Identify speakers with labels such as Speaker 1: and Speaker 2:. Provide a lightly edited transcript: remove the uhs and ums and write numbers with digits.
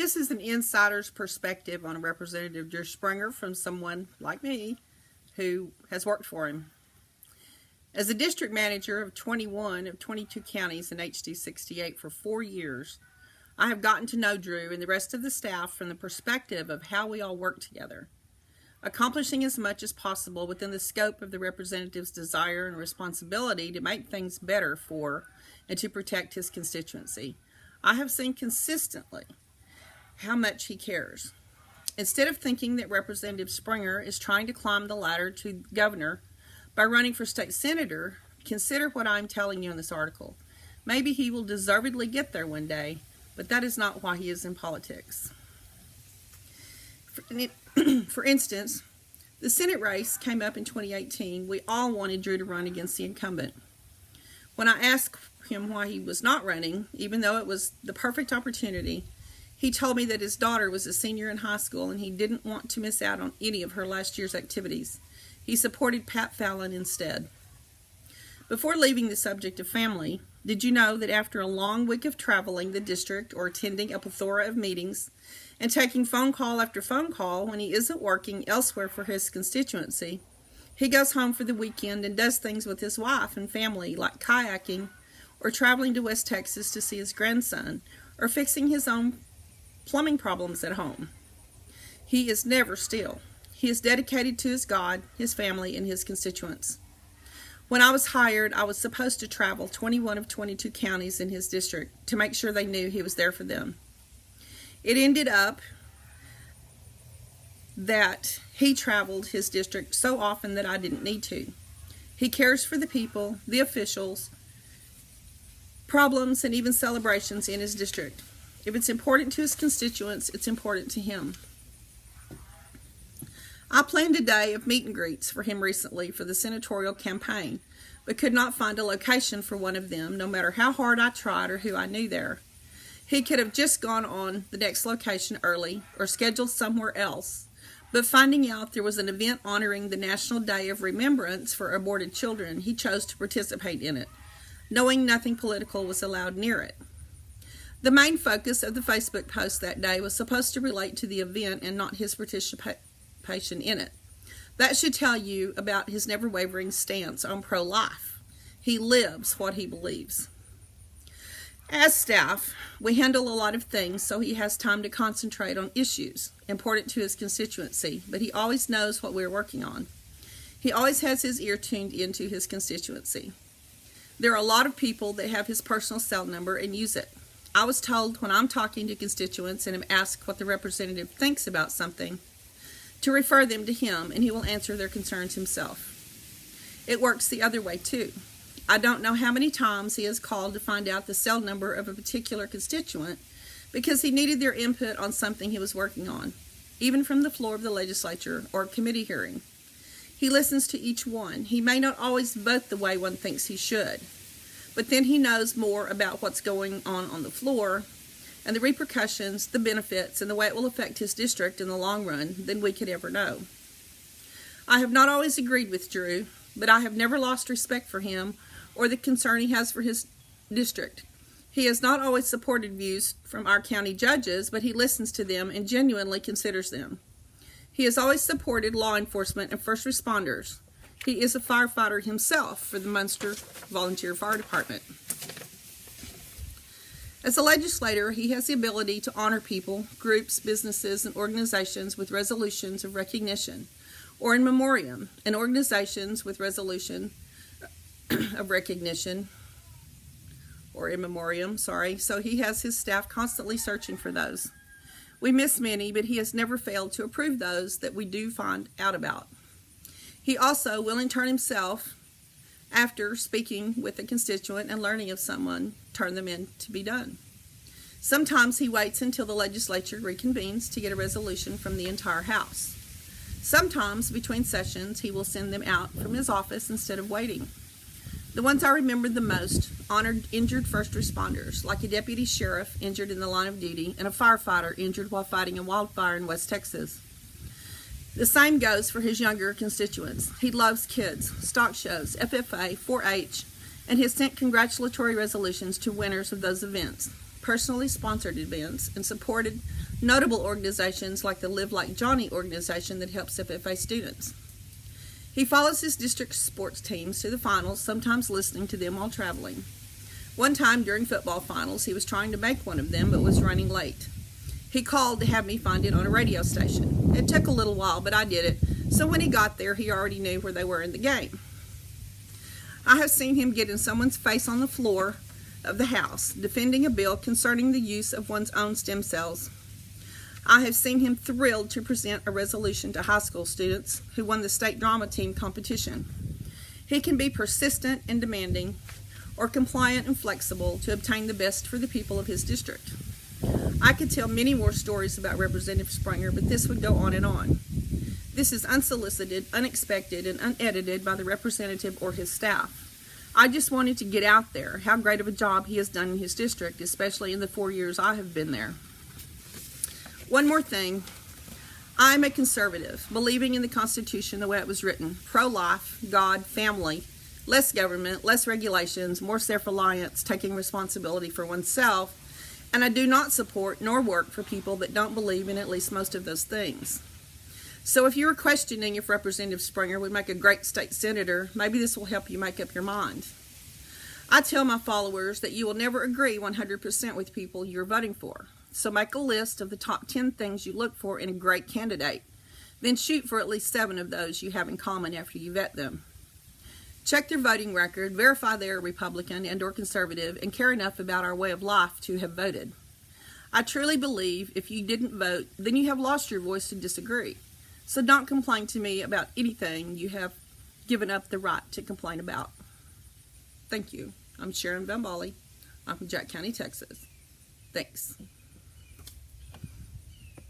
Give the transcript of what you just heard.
Speaker 1: This is an insider's perspective on Representative Drew Springer from someone like me who has worked for him. As a district manager of 21 of 22 counties in HD 68 for 4 years, I have gotten to know Drew and the rest of the staff from the perspective of how we all work together, accomplishing as much as possible within the scope of the representative's desire and responsibility to make things better for and to protect his constituency. I have seen consistently how much he cares. Instead of thinking that Representative Springer is trying to climb the ladder to governor by running for state senator, consider what I'm telling you in this article. Maybe he will deservedly get there one day, but that is not why he is in politics. For instance, the Senate race came up in 2018. We all wanted Drew to run against the incumbent. When I asked him why he was not running, even though it was the perfect opportunity, he told me that his daughter was a senior in high school and he didn't want to miss out on any of her last year's activities. He supported Pat Fallon instead. Before leaving the subject of family, did you know that after a long week of traveling the district or attending a plethora of meetings and taking phone call after phone call when he isn't working elsewhere for his constituency, he goes home for the weekend and does things with his wife and family like kayaking or traveling to West Texas to see his grandson or fixing his own plumbing problems at home? He is never still. He is dedicated to his God, his family, and his constituents. When I was hired, I was supposed to travel 21 of 22 counties in his district to make sure they knew he was there for them. It ended up that he traveled his district so often that I didn't need to. He cares for the people, the officials, problems, and even celebrations in his district. If it's important to his constituents, it's important to him. I planned a day of meet and greets for him recently for the senatorial campaign, but could not find a location for one of them, no matter how hard I tried or who I knew there. He could have just gone on the next location early or scheduled somewhere else, but finding out there was an event honoring the National Day of Remembrance for Aborted Children, he chose to participate in it, knowing nothing political was allowed near it. The main focus of the Facebook post that day was supposed to relate to the event and not his participation in it. That should tell you about his never-wavering stance on pro-life. He lives what he believes. As staff, we handle a lot of things so he has time to concentrate on issues important to his constituency, but he always knows what we're working on. He always has his ear tuned into his constituency. There are a lot of people that have his personal cell number and use it. I was told when I'm talking to constituents and am asked what the representative thinks about something, to refer them to him and he will answer their concerns himself. It works the other way too. I don't know how many times he has called to find out the cell number of a particular constituent because he needed their input on something he was working on, even from the floor of the legislature or a committee hearing. He listens to each one. He may not always vote the way one thinks he should, but then he knows more about what's going on the floor and the repercussions, the benefits, and the way it will affect his district in the long run than we could ever know. I have not always agreed with Drew, but I have never lost respect for him or the concern he has for his district. He has not always supported views from our county judges, but he listens to them and genuinely considers them. He has always supported law enforcement and first responders. He is a firefighter himself for the Munster Volunteer Fire Department. As a legislator, he has the ability to honor people, groups, businesses, and organizations with resolutions of recognition, or in memoriam, and organizations with resolution of recognition, or in memoriam, so he has his staff constantly searching for those. We miss many, but he has never failed to approve those that we do find out about. He also will in turn himself, after speaking with a constituent and learning of someone, turn them in to be done. Sometimes he waits until the legislature reconvenes to get a resolution from the entire House. Sometimes, between sessions, he will send them out from his office instead of waiting. The ones I remember the most honored injured first responders, like a deputy sheriff injured in the line of duty and a firefighter injured while fighting a wildfire in West Texas. The same goes for his younger constituents. He loves kids, stock shows, FFA, 4-H, and has sent congratulatory resolutions to winners of those events. personally sponsored events, and supported notable organizations like the Live Like Johnny organization that helps FFA students. He follows his district sports teams to the finals, sometimes listening to them while traveling. One time during football finals, he was trying to make one of them but was running late. He called to have me find it on a radio station. It took a little while, but I did it, so when he got there, he already knew where they were in the game. I have seen him get in someone's face on the floor of the House, defending a bill concerning the use of one's own stem cells. I have seen him thrilled to present a resolution to high school students who won the state drama team competition. He can be persistent and demanding, or compliant and flexible to obtain the best for the people of his district. I could tell many more stories about Representative Springer, but this would go on and on. This is unsolicited, unexpected, and unedited by the representative or his staff. I just wanted to get out there how great of a job he has done in his district, especially in the 4 years I have been there. One more thing. I'm a conservative, believing in the Constitution the way it was written. Pro-life, God, family, less government, less regulations, more self-reliance, taking responsibility for oneself, and I do not support nor work for people that don't believe in at least most of those things. So if you are questioning if Representative Springer would make a great state senator, maybe this will help you make up your mind. I tell my followers that you will never agree 100% with people you're voting for. So make a list of the top 10 things you look for in a great candidate. Then shoot for at least 7 of those you have in common after you vet them. Check their voting record, verify they are Republican and or conservative, and care enough about our way of life to have voted. I truly believe if you didn't vote, then you have lost your voice to disagree. So don't complain to me about anything you have given up the right to complain about. Thank you. I'm Sharon Van Bali. I'm from Jack County, Texas. Thanks.